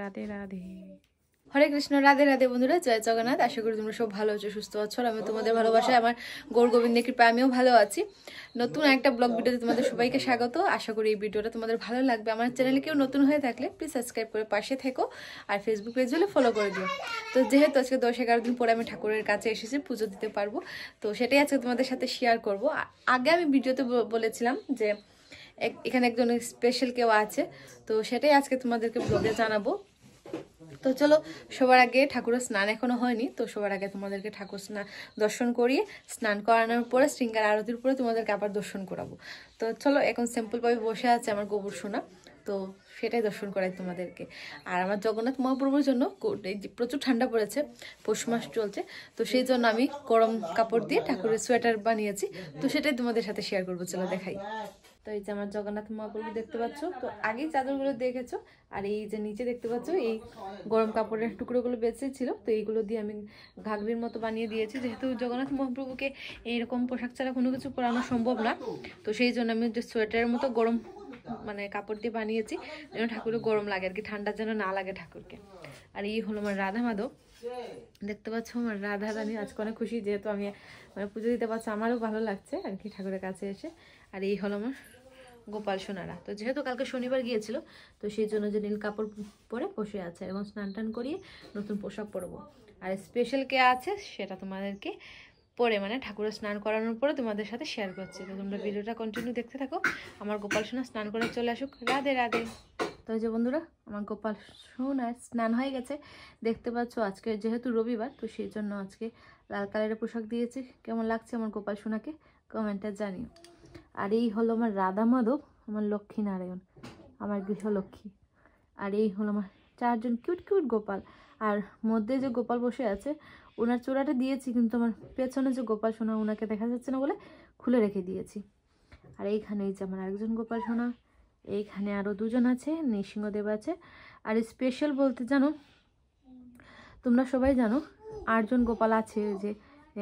রাধে রাধে। হরে কৃষ্ণ, রাধে রাধে বন্ধুরা, জয় জগন্নাথ। আশা করি তোমরা সব ভালো আছো, সুস্থ আছো। আর আমি তোমাদের ভালোবাসায়, আমার গৌর গোবিন্দের কৃপায় আমিও ভালো আছি। নতুন একটা ব্লগ ভিডিওতে তোমাদের সবাইকে স্বাগত। আশা করি এই ভিডিওটা তোমাদের ভালো লাগবে। আমার চ্যানেলে কেউ নতুন হয়ে থাকলে প্লিজ সাবস্ক্রাইব করে পাশে থেকো, আর ফেসবুক পেজ হলে ফলো করে দিও। তো যেহেতু আজকে 10-11 দিন পরে আমি ঠাকুরের কাছে এসেছি, পুজো দিতে পারবো, তো সেটাই আজকে তোমাদের সাথে শেয়ার করব। আগে আমি ভিডিওতে বলেছিলাম যে এখানে একজন স্পেশাল কেউ আছে, তো সেটাই আজকে তোমাদেরকে ব্লগে জানাবো। তো চলো, সবার আগে ঠাকুরের স্নান এখনো হয়নি, তো সবার আগে তোমাদেরকে ঠাকুর দর্শন করিয়ে স্নান করানোর পরে শৃঙ্গার আরতির পরে তোমাদেরকে আবার দর্শন করাবো। তো চলো, এখন সিম্পলভাবে বসে আছে আমার গোবর সোনা, তো সেটাই দর্শন করাই তোমাদেরকে। আর আমার জগন্নাথ মহাপ্রভুর জন্য প্রচুর ঠান্ডা পড়েছে, পৌষ মাস চলছে, তো সেই জন্য আমি গরম কাপড় দিয়ে ঠাকুরের সোয়েটার বানিয়েছি, তো সেটাই তোমাদের সাথে শেয়ার করবো। চলো দেখাই। তো এই যে আমার জগন্নাথ মহাপ্রভু দেখতে পাচ্ছ, তো আগেই চাদরগুলো দেখেছো, আর এই যে নিচে দেখতে পাচ্ছ এই গরম কাপড়ের টুকরোগুলো বেঁচে ছিল, তো এইগুলো দিয়ে আমি ঘাগরির মতো বানিয়ে দিয়েছি। যেহেতু জগন্নাথ মহাপ্রভুকে এইরকম পোশাক ছাড়া কোনো কিছু পরানো সম্ভব না, তো সেই জন্য আমি যে সোয়েটারের মতো গরম কাপড় দিয়ে বানিয়েছি, যেন ঠাকুরের গরম লাগে আর কি, ঠান্ডা যেন না লাগে ঠাকুরকে। আর এই হলো আমার রাধা মাধব, দেখতে পাচ্ছ আমার রাধা রানী। আজকে অনেক খুশি, যেহেতু আমি পুজো দিতে পারছি, আমারও ভালো লাগছে আর কি ঠাকুরের কাছে এসে। আর এই হলো আমার গোপাল সোনারা। তো যেহেতু কালকে শনিবার গিয়েছিল, তো সেই জন্য যে নীল কাপড় পরে বসে আছে, এবং স্নান টান করিয়ে নতুন পোশাক পরবো। আর স্পেশাল কে আছে সেটা তোমাদেরকে পরে ঠাকুরের স্নান করানোর পরে তোমাদের সাথে শেয়ার করছি। তো তোমরা ভিডিওটা কন্টিনিউ দেখতে থাকো। আমার গোপাল সোনা স্নান করে চলে আসুক। রাধে রাধে। তো যে বন্ধুরা, আমার গোপাল সোনার স্নান হয়ে গেছে, দেখতে পাচ্ছ। আজকে যেহেতু রবিবার, তো সেই জন্য আজকে লাল কালারের পোশাক দিয়েছি। কেমন লাগছে আমার গোপাল সোনাকে কমেন্টে জানিও। আর এই হলো আমার রাধা মাধব, আমার লক্ষ্মী নারায়ণ, আমার গৃহলক্ষ্মী। আর এই হলো আমার 4জন কিউট কিউট গোপাল। আর মধ্যে যে গোপাল বসে আছে, ওনার চূড়াটা দিয়েছি, কিন্তু আমার পেছনে যে গোপাল সোনা, ওনাকে দেখা যাচ্ছে না বলে খুলে রেখে দিয়েছি। আর এইখানে এই যে আমার আরেকজন গোপাল সোনা, এইখানে আরও 2জন আছে, নৃসিংহদেব আছে। আর স্পেশাল বলতে জানো, তোমরা সবাই জানো 8জন গোপাল আছে। যে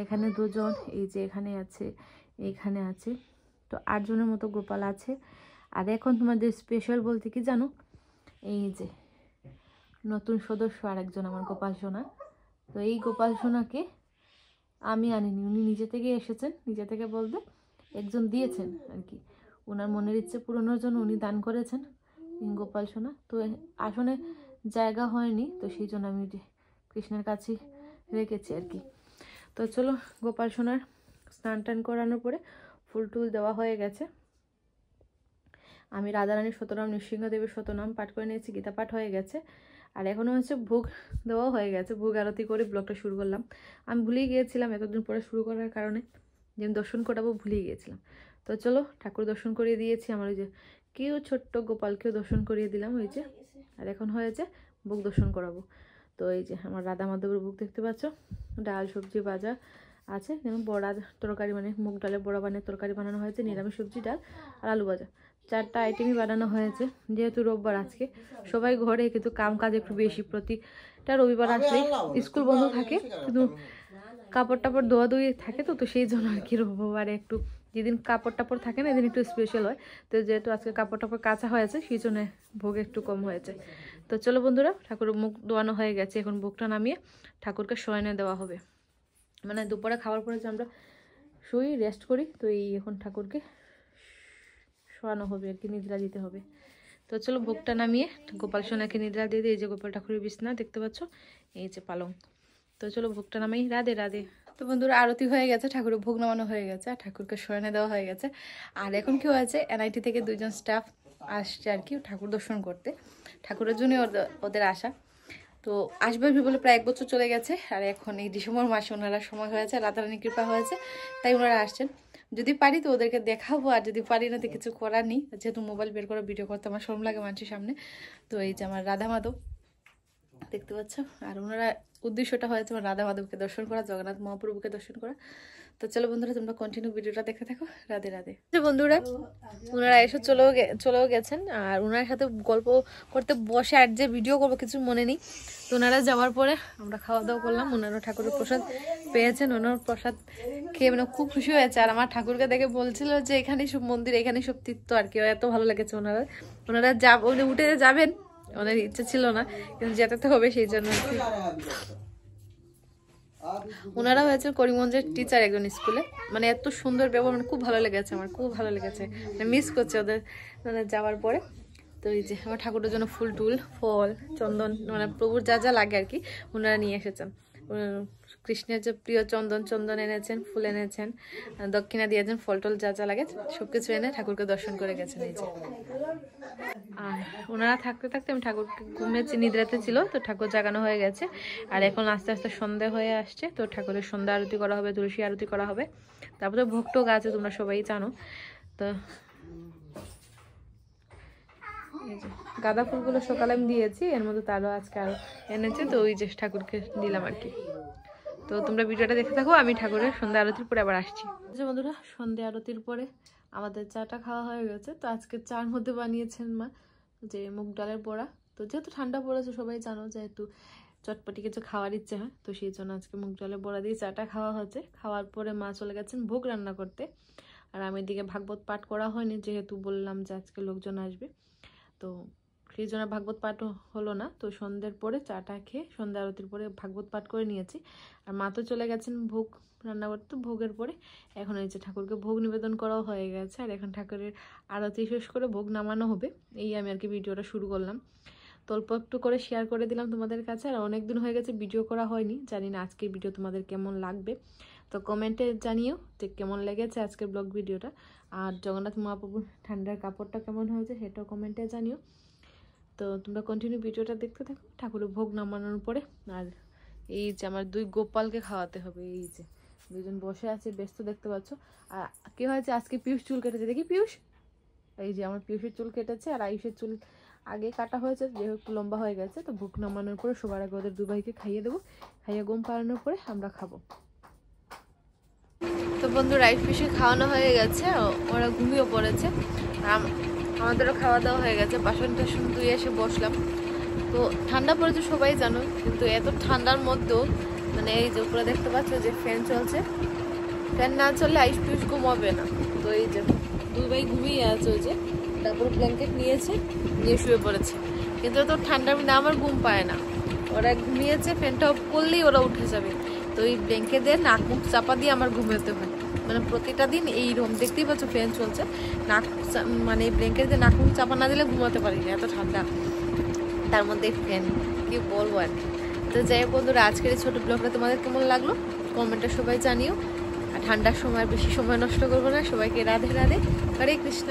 এখানে 2জন, এই যে এখানে আছে, এইখানে আছে, তো 8জনের মতো গোপাল আছে। আর এখন তোমাদের স্পেশাল বলতে কি জানো, এই যে নতুন সদস্য আরেকজন আমার গোপাল সোনা। তো এই গোপাল সোনাকে আমি আনিনি, উনি নিজে থেকে এসেছেন, নিজে থেকে বলতে একজন দিয়েছেন আর কি, ওনার মনের ইচ্ছে পূরণের জন্য উনি দান করেছেন গোপাল সোনা। তো আসনে জায়গা হয়নি, তো সেই জন্য আমি কৃষ্ণের কাছে রেখেছি আর কি। তো চলো, গোপাল সোনার স্নান টান করানোর পরে ফুল টুল দেওয়া হয়ে গেছে। আমি রাধারানীর শতনাম, নৃসিংহদেবের শতনাম পাঠ করে নিয়েছি, গীতা পাঠ হয়ে গেছে। আর এখনও হচ্ছে ভোগ দেওয়া হয়ে গেছে, ভোগ আরতি করে ব্লগটা শুরু করলাম। আমি ভুলেই গিয়েছিলাম এতদিন পরে শুরু করার কারণে, যে আমি দর্শন করাবো ভুলেই গিয়েছিলাম। তো চলো, ঠাকুর দর্শন করিয়ে দিয়েছি, আমার ওই যে কেউ ছোট্ট গোপালকেও দর্শন করিয়ে দিলাম ওই যে। আর এখন হয়েছে ভোগ দর্শন করাবো। তো এই যে আমার রাধা মাধবের ভোগ দেখতে পাচ্ছ, ডাল সবজি ভাজা আছে, যেমন বড়া তরকারি, মুগ ডালের বড়া বানিয়ে তরকারি বানানো হয়েছে, নিরামিষ সবজি, ডাল আর আলু ভাজা, 4টা আইটেমই বানানো হয়েছে। যেহেতু রোববার আজকে সবাই ঘরে, কিন্তু কাম কাজ একটু বেশি, প্রতিটা রবিবার আসলেই স্কুল বন্ধ থাকে, কিন্তু কাপড় টাপড় ধোয়া ধুয়ে থাকে, তো সেই জন্য আর কি রবিবারে একটু, যেদিন কাপড় টাপড় থাকে না এদিন একটু স্পেশাল হয়। তো যেহেতু আজকে কাপড় টাপড় কাঁচা হয়েছে, সেই জন্য ভোগ একটু কম হয়েছে। তো চলো বন্ধুরা, ঠাকুরের মুখ ধোয়ানো হয়ে গেছে, এখন ভোগটা নামিয়ে ঠাকুরকে শয়নে দেওয়া হবে। দুপুরে খাওয়ার পরে যে আমরা শুই, রেস্ট করি, তো এই এখন ঠাকুরকে শোয়ানো হবে আর কি, নিদ্রা দিতে হবে। তো চলো, ভোগটা নামিয়ে গোপাল সোনাকে নিদ্রা দিয়ে দিই। এই যে গোপাল ঠাকুরের বিছনা দেখতে পাচ্ছ, এই যে পালং। তো চলো, ভোগটা নামাই। রাধে রাধে। তো বন্ধুরা, আরতি হয়ে গেছে, ঠাকুরের ভোগ নামানো হয়ে গেছে, আর ঠাকুরকে শয়নে দেওয়া হয়ে গেছে। আর এখন কি হয়েছে, এনআইটি থেকে 2জন স্টাফ আসছে আর কি ঠাকুর দর্শন করতে, ঠাকুরের জন্য ওদের আসা। তো আসবে বলে প্রায় 1 বছর চলে গেছে, আর এখন এই ডিসেম্বর মাসে ওনারা সময় হয়েছে, রাধারানীর কৃপা হয়েছে, তাই ওনারা আসছেন। যদি পারি তো ওদেরকে দেখাবো, আর যদি পারি না তো কিছু করার নেই, যেহেতু মোবাইল বের করে ভিডিও করতে আমার শরম লাগে মানুষের সামনে। তো এই যে আমার রাধা মাধব দেখতে পাচ্ছ, আর ওনারা উদ্দেশ্যটা হয়েছে আমার রাধা মাধবকে দর্শন করা, জগন্নাথ মহাপ্রভুকে দর্শন করা। তো চলো বন্ধুরা, তোমরা কন্টিনিউ ভিডিওটা দেখতে থাকো। রাধে রাধে। বন্ধুরা, ওনারা এসে চলেও গেছেন, আর ওনার সাথে গল্প করতে বসে আর যে ভিডিও করবো কিছু মনে নেই। তো ওনারা যাওয়ার পরে আমরা খাওয়া দাওয়া করলাম, ওনারা ঠাকুরের প্রসাদ পেয়েছেন, ওনার প্রসাদ খেয়ে খুব খুশি হয়েছে। আর আমার ঠাকুরকে দেখে বলছিল যে এখানেই সব মন্দির, এখানেই সব তীর্থ আর কি, এত ভালো লেগেছে। ওনারা উঠে যাবেন, ওনার ইচ্ছে ছিল না, কিন্তু যেতে তো হবে সেই জন্য। ওনারা হয়েছে করিমগঞ্জের টিচার একজন স্কুলে, মানে এত সুন্দর ব্যবহার, মানে খুব ভালো লেগেছে আমার, খুব ভালো লেগেছে, মিস করছে ওদের মানে যাওয়ার পরে। তো এই যে আমার ঠাকুরের জন্য ফুল টুল ফল চন্দন মানে প্রভুর যা যা লাগে আর কি ওনারা নিয়ে এসেছেন। কৃষ্ণের যে প্রিয় চন্দন এনেছেন, ফুল এনেছেন, দক্ষিণা দিয়েছেন, ফল টল যা যা লাগে সবকিছু এনে ঠাকুরকে দর্শন করে গেছেন। এই যে আর ওনারা থাকতে থাকতে আমি ঠাকুরকে ঘুমিয়েছি, নিদ্রাতে ছিল, তো ঠাকুর জাগানো হয়ে গেছে। আর এখন আস্তে আস্তে সন্ধ্যা হয়ে আসছে, তো ঠাকুরের সন্ধ্যা আরতি করা হবে, তুলসী আরতি করা হবে, তারপরে ভোগ টোগ আছে তোমরা সবাই জানো। তো গাঁদা ফুলগুলো সকালে আমি দিয়েছি, এর মধ্যে তারও আজকে আরো এনেছে, তো ওই যে ঠাকুরকে দিলাম আর কি। তো তোমরা ভিডিওটা দেখতে থাকো, আমি ঠাকুরের সন্ধ্যা আরতির পরে আবার আসছি। বন্ধুরা সন্ধ্যা আরতির পরে আমাদের চাটা খাওয়া হয়ে গেছে। তো আজকে চার মধ্যে বানিয়েছেন মা যে মুগ ডালের বড়া। তো যেহেতু ঠান্ডা পড়েছে সবাই জানো, যেহেতু চটপটি কিছু খাওয়ার ইচ্ছে হয়, তো সেই জন্য আজকে মুগ ডালের বড়া দিয়ে চাটা খাওয়া হচ্ছে। খাওয়ার পরে মা চলে গেছেন ভোগ রান্না করতে, আর আমি এদিকে ভাগবত পাঠ করা হয়নি, যেহেতু বললাম যে আজকে লোকজন আসবে, তো সেই জন্য ভাগবত পাঠ হলো না। তো সন্ধ্যের পরে চাটা খেয়ে সন্ধ্যা আরতির পরে ভাগবত পাঠ করে নিয়েছি। আর মা তো চলে গেছেন ভোগ রান্না করতে। ভোগের পরে এখন এই যে ঠাকুরকে ভোগ নিবেদন করাও হয়ে গেছে, আর এখন ঠাকুরের আরতি শেষ করে ভোগ নামানো হবে। এই আমি আর কি ভিডিওটা শুরু করলাম, তো অল্প একটু করে শেয়ার করে দিলাম তোমাদের কাছে। আর অনেকদিন হয়ে গেছে ভিডিও করা হয়নি, জানি না আজকের ভিডিও তোমাদের কেমন লাগবে, তো কমেন্টে জানিও যে কেমন লেগেছে আজকের ব্লগ ভিডিওটা। আর জগন্নাথ মহাপ্রভুর ঠান্ডার কাপড়টা কেমন হয়েছে সেটাও কমেন্টে জানিও। তো তোমরা কন্টিনিউ ভিডিওটা দেখতে থাকো ঠাকুরের ভোগ নামানোর পরে। আর এই যে আমার দুই গোপালকে খাওয়াতে হবে, এই যে দুজন বসে আছে ব্যস্ত দেখতে পাচ্ছ। আর কি হয়েছে আজকে পিয়ুষ চুল কেটেছে, দেখি পিয়ুষ, এই যে আমার পিয়ুষের চুল কেটেছে, আর আয়ুষের চুল আগে কাটা হয়েছে, যেহেতু একটু লম্বা হয়ে গেছে। তো ভোগ নামানোর পরে সবার আগে ওদের দুই ভাইকে খাইয়ে দেবো, খাইয়ে ঘুম পাড়ানোর পরে আমরা খাবো। তো বন্ধু রাইস পিসে খাওয়ানো হয়ে গেছে, ওরা ঘুমিয়ে পড়েছে, আমাদেরও খাওয়া দাওয়া হয়ে গেছে, বাসন টাসন ধুয়ে এসে বসলাম। তো ঠান্ডা পড়েছে সবাই জানো, কিন্তু এত ঠান্ডার মধ্যেও মানে এই যে উপরে দেখতে পাচ্ছ যে ফ্যান চলছে, ফ্যান না চললে আইস পিস ঘুমাবে না। তো এই যে দুই ভাই ঘুমিয়ে আছে, ওই যে তারপর ব্ল্যাঙ্কেট নিয়েছে, নিয়ে শুয়ে পড়েছে, কিন্তু তো ঠান্ডার মধ্যে আমার ঘুম পায় না। ওরা ঘুমিয়েছে, ফ্যানটা অফ করলেই ওরা উঠে যাবে, তো এই ব্ল্যাঙ্কেটে নাক মুখ চাপা দিয়ে আমার ঘুমাতে হয়। মানে প্রতিটা দিন এই রুম দেখতেই পাচ্ছ ফ্যান চলছে, নাক মানে এই ব্ল্যাঙ্কেটে নাক মুখ চাপা না দিলে ঘুমাতে পারি না, এত ঠান্ডা, তার মধ্যে ফ্যান, কি বলবো আর। তো যাই হোক বন্ধুরা, আজকের এই ছোটো ব্লগটা তোমাদের কেমন লাগলো কমেন্টে সবাই জানিও। আর ঠান্ডার সময় বেশি সময় নষ্ট করবো না, সবাইকে রাধে রাধে, হরে কৃষ্ণ।